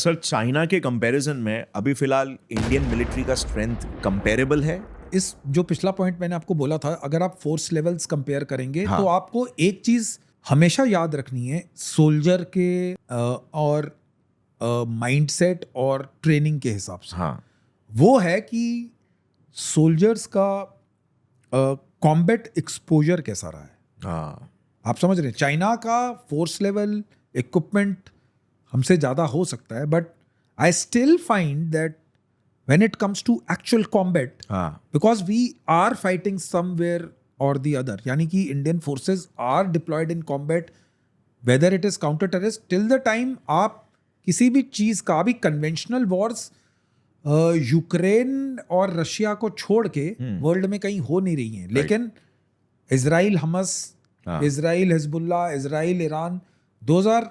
Sir China के comparison में अभी फिलहाल इंडियन मिलिट्री का स्ट्रेंथ कंपेरेबल है? इस जो पिछला पॉइंट मैंने आपको बोला था, अगर आप फोर्स लेवल्स कंपेयर करेंगे हाँ. तो आपको एक चीज हमेशा याद रखनी है सोल्जर के और माइंडसेट और ट्रेनिंग के हिसाब से. हाँ. वो है कि सोल्जर्स का कॉम्बैट एक्सपोजर कैसा रहा है. हाँ. आप समझ रहे हैं, चाइना का फोर्स लेवल इक्विपमेंट हमसे ज़्यादा हो सकता है, but I still find that when it comes to actual combat, हाँ. because we are fighting somewhere or the other, यानी कि Indian forces are deployed in combat, whether it is counter terrorist, till the time आप किसी भी चीज़ का भी conventional wars Ukraine और Russia को छोड़ के वर्ल्ड में कहीं हो नहीं रही हैं. लेकिन Israel Hamas, Israel Hezbollah, Israel Iran, those are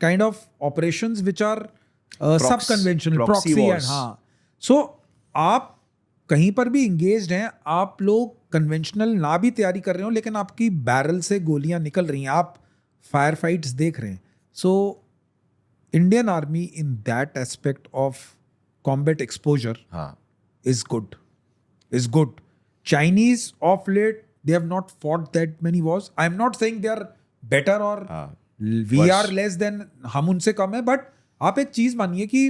kind of operations which are सब कन्वेंशनल प्रॉक्सी एंड हाँ. सो आप कहीं पर भी इंगेज्ड हैं, आप लोग कन्वेंशनल ना भी तैयारी कर रहे हो लेकिन आपकी बैरल से गोलियां निकल रही हैं, आप फायर फाइट्स देख रहे हैं. So Indian army in that aspect of combat exposure is good. Chinese of late, they have not fought that many wars. I am not saying they are better or we are less than, हम उनसे कम है, but आप एक चीज मानिए कि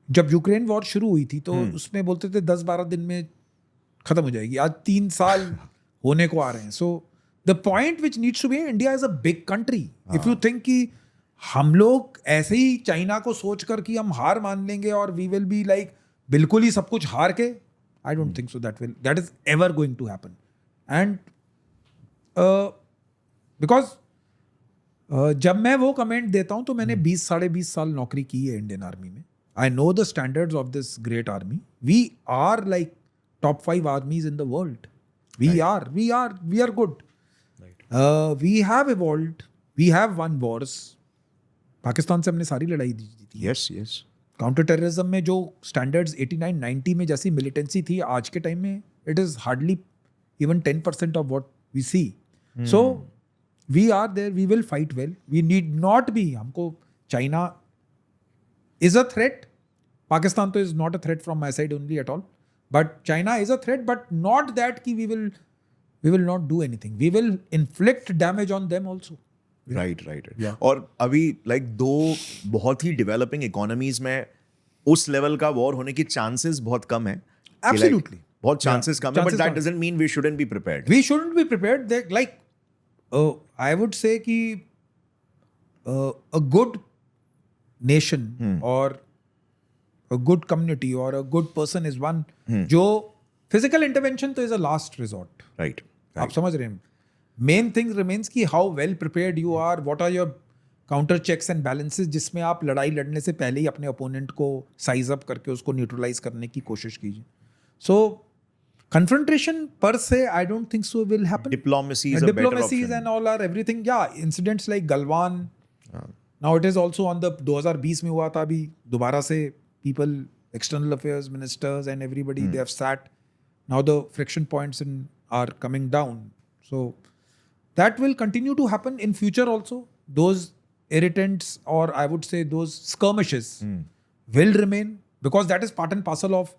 जब Ukraine war शुरू हुई थी तो उसमें बोलते थे 10-12 दिन में खत्म हो जाएगी. आज 3 साल होने को आ रहे हैं. So the point which needs to be, India is a big country. If you think कि हम लोग ऐसे ही चाइना को सोच कर कि हम हार मान लेंगे और वी विल बी लाइक बिल्कुल ही सब कुछ हार के, I don't think so that is ever going to happen. And because जब मैं वो कमेंट देता हूं तो मैंने 20-20.5 साल नौकरी की है इंडियन आर्मी में. I know the standards of this great army. We are like top 5 armies in the world. We are good. Right. We have evolved. We have won wars. Pakistan से हमने सारी लड़ाई जीती थी. Yes. काउंटर टेररिज्म में जो standards 89-90 में जैसी मिलिटेंसी थी, आज के टाइम में it is hardly even 10% of what we see. So we are there, we will fight well. We need not be, हमको China is a threat. Pakistan is not a threat from my side only at all. But China is a threat, but not that ki we will not do anything. We will inflict damage on them also. Right. Yeah. और अभी like दो बहुत ही developing economies में उस level का war होने की chances बहुत कम है. Absolutely. बहुत चांसेस कम है, but that doesn't mean we shouldn't be prepared. We shouldn't be prepared. They, like I would say कि a good nation or a good community or a good person is one जो physical intervention तो is a last resort. Right. आप समझ रहे हैं. Main thing remains कि how well prepared you are, what are your counter checks and balances, जिसमें आप लड़ाई लड़ने से पहले ही अपने opponent को size up करके उसको neutralize करने की कोशिश कीजिए. So confrontation per se, I don't think so will happen. Diplomacy is a better option. And all are everything. Yeah, incidents like Galwan. Now it is also on the 2020 में हुआ था, अभी दोबारा से people, external affairs ministers and everybody, they have sat. Now the friction points are coming down. So that will continue to happen in future also. Those irritants, or I would say those skirmishes will remain, because that is part and parcel of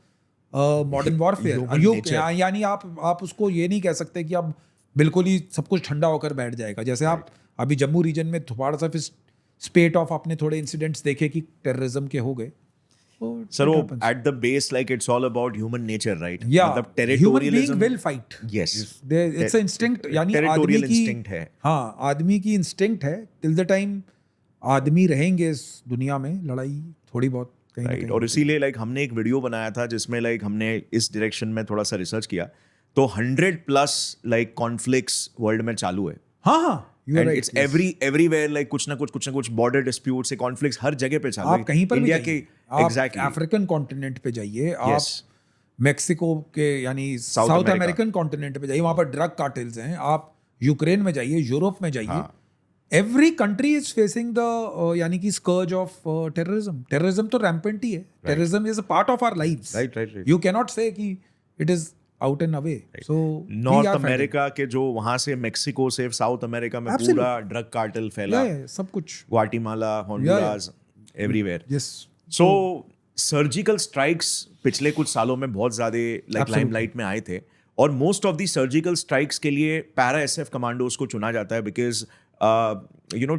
modern warfare. यानी आप उसको ये नहीं कह सकते कि अब बिल्कुल ही सब कुछ ठंडा होकर बैठ जाएगा. जैसे आप अभी जम्मू रीजन में थोड़ा सा फिर स्पेट ऑफ आपने थोड़े इंसिडेंट्स देखे कि टेररिज्म के हो गए. Sir, at the base, like it's all about human nature, right? Yeah. मतलब territorialism. Human being will fight. Yes. It's an instinct. यानी territorial आदमी की instinct है. हाँ, आदमी की इंस्टिंक्ट है. Till the time आदमी रहेंगे इस दुनिया में, लड़ाई थोड़ी बहुत कहीं ना कहीं. और इसीलिए like हमने एक वीडियो बनाया था जिसमें like हमने इस डायरेक्शन में थोड़ा सा रिसर्च किया. तो 100+ like conflicts वर्ल्ड में चालू है. हाँ. And it's everywhere, like कुछ ना कुछ border disputes से conflicts हर जगह पे चालू है. आप कहीं पर इंडिया भी के exactly. आप अफ्रीकन कॉन्टिनेंट पे जाइए, आप मेक्सिको के यानी साउथ अमेरिकन कॉन्टिनेंट पे जाइए, वहां पर ड्रग कार्टेल्स हैं. आप यूक्रेन में जाइए, यूरोप में जाइए, every country is facing the यानी कि स्कर्ज ऑफ टेररिज्म. टेररिज्म तो रैम्पेंट ही है. Terrorism is a part of our lives. You can not say कि it is out and away. So North America के जो वहां से मेक्सिको से साउथ अमेरिका में पूरा ड्रग कार्टेल फैला. सब कुछ. Guatemala, Honduras, everywhere. Yes. सो सर्जिकल स्ट्राइक्स पिछले कुछ सालों में बहुत ज़्यादा लाइक Absolutely. लाइमलाइट में आए थे, और most of the surgical strikes के लिए पैरा एसएफ कमांडोज को चुना जाता है बिकॉज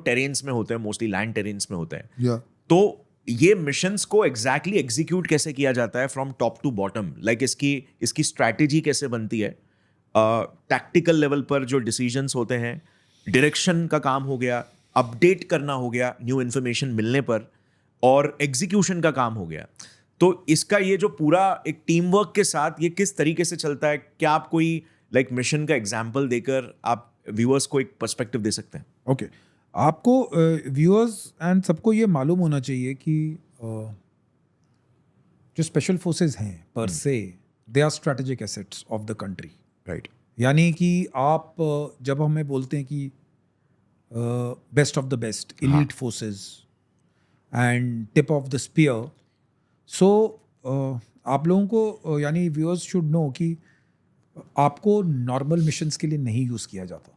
टेरेन्स में होते हैं, मोस्टली लैंड टेरेन्स में होते हैं. Yeah. तो ये मिशंस को एग्जैक्टली एग्जीक्यूट कैसे किया जाता है from top to bottom, like इसकी स्ट्रैटेजी कैसे बनती है, टैक्टिकल लेवल पर जो डिसीजंस होते हैं, डायरेक्शन का काम हो गया, अपडेट करना हो गया न्यू इन्फॉर्मेशन मिलने पर, और एग्जीक्यूशन का काम हो गया. तो इसका ये जो पूरा एक टीम वर्क के साथ ये किस तरीके से चलता है, क्या आप कोई लाइक मिशन का एग्जाम्पल देकर आप व्यूअर्स को एक पर्सपेक्टिव दे सकते हैं? ओके, आपको व्यूअर्स एंड सबको ये मालूम होना चाहिए कि जो स्पेशल फोर्सेस हैं पर से they are strategic assets of the country. Right. यानी कि आप जब हमें बोलते हैं कि best of the best elite forces and tip of the spear, so आप लोगों को यानी व्यूअर्स शुड नो कि आपको नॉर्मल मिशंस के लिए नहीं यूज़ किया जाता.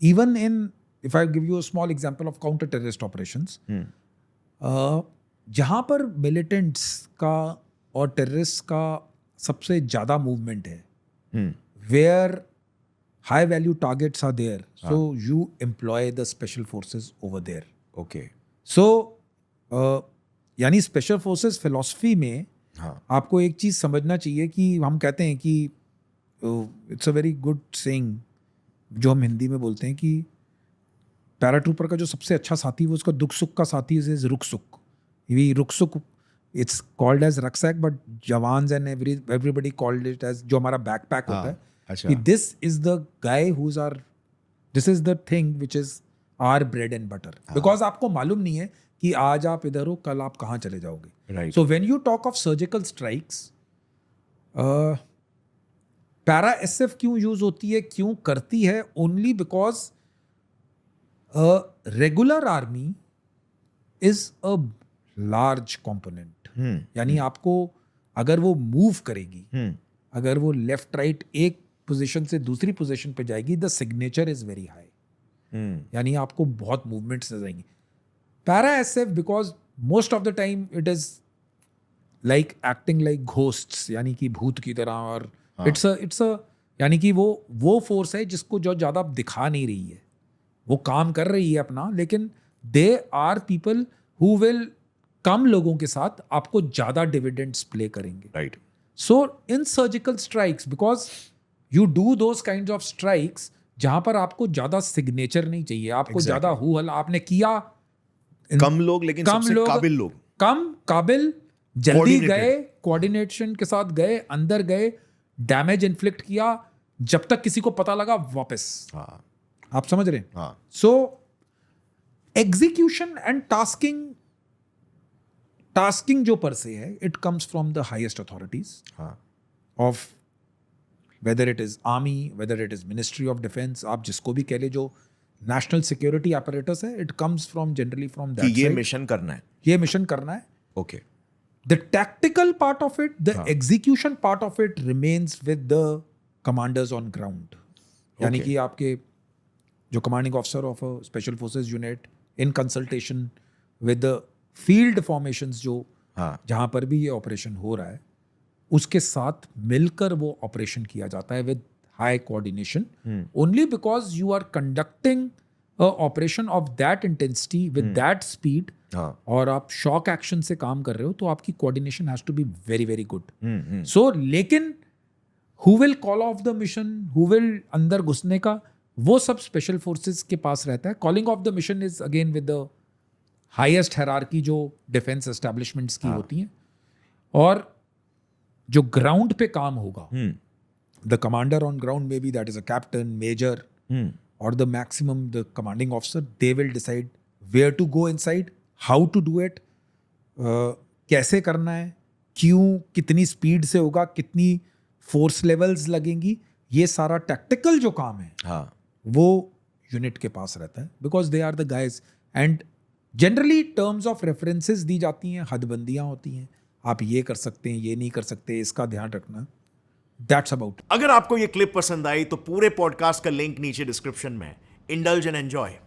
Even in if I give you a small example of counter-terrorist operations, जहाँ पर militants का और terrorists का सबसे ज़्यादा movement है, where high value targets are there, so you employ the special forces over there. Okay. So यानी special forces philosophy में आपको एक चीज़ समझना चाहिए कि हम कहते हैं कि it's a very good saying जो हम हिंदी में बोलते हैं कि पैराट्रूपर का जो सबसे अच्छा साथी वो उसका दुख सुख का साथी इज रुखसुख. ये रुखसुख it's called as rucksack, but jawans and everybody called it as जो हमारा बैकपैक होता है. अच्छा. कि this is the guy who is our, this is the thing which is our bread and butter. Because आपको मालूम नहीं है कि आज आप इधर हो, कल आप कहाँ चले जाओगे. Right. So when you talk of surgical strikes, para SF क्यों यूज होती है, क्यों करती है? Only because regular army is a large component. यानी आपको अगर वो मूव करेगी, अगर वो लेफ्ट राइट एक पोजीशन से दूसरी पोजीशन पे जाएगी, the signature is very high. यानी आपको बहुत मूवमेंट्स नजर आएंगी. Para SF because most of the time it is like acting like ghosts, यानी कि भूत की तरह. और इट्स अ यानी कि वो फोर्स है जिसको जो ज़्यादा दिखा नहीं रही है, वो काम कर रही है अपना, लेकिन they are people who will come लोगों के साथ आपको ज़्यादा डिविडेंड्स प्ले करेंगे. Right. So in surgical strikes, because you do those kind of strikes जहाँ पर आपको ज़्यादा सिग्नेचर नहीं चाहिए, आपको ज़्यादा हु हल आपने किया, कम लोग लेकिन सबसे काबिल लोग, कम काबिल, जल्दी गए, कोऑर्डिनेशन के साथ गए, अंदर गए, डैमेज इन्फ्लिक्ट किया, जब तक किसी को पता लगा वापस. हाँ. आप समझ रहे हैं? हाँ. सो एग्जीक्यूशन एंड टास्किंग जो पर से है, it comes from the highest authorities of whether it is army, whether it is ministry of defence, आप जिसको भी कह ले, जो नेशनल सिक्योरिटी apparatus है, it comes from generally from that. ये मिशन करना है, ये मिशन करना है. Okay. The tactical part of it, the execution part of it remains with the commanders on ground. यानी कि आपके जो commanding officer of a special forces unit in consultation with the field formations जो जहाँ पर भी ये ऑपरेशन हो रहा है, उसके साथ मिलकर वो ऑपरेशन किया जाता है with high coordination. Only because you are conducting a operation of that intensity with that speed, और आप शॉक एक्शन से काम कर रहे हो, तो आपकी coordination has to be very very good. So लेकिन who will call off the mission, who will अंदर घुसने का, वो सब स्पेशल फोर्सेस के पास रहता है. Calling off the mission is again with the highest hierarchy जो डिफेंस एस्टैब्लिशमेंट्स की होती हैं. और जो ग्राउंड पे काम होगा, the commander on ground may be that is a captain, major, और the maximum the commanding officer, they will decide where to go inside, how to do it, कैसे करना है, क्यों, कितनी स्पीड से होगा, कितनी फोर्स लेवल्स लगेंगी, ये सारा टैक्टिकल जो काम है वो यूनिट के पास रहता है. Because they are the guys. And generally terms of references दी जाती हैं, हदबंदियां होती हैं, आप ये कर सकते हैं, ये नहीं कर सकते, इसका ध्यान रखना. That's about. अगर आपको ये क्लिप पसंद आई तो पूरे पॉडकास्ट का लिंक नीचे डिस्क्रिप्शन में है. Indulge and enjoy.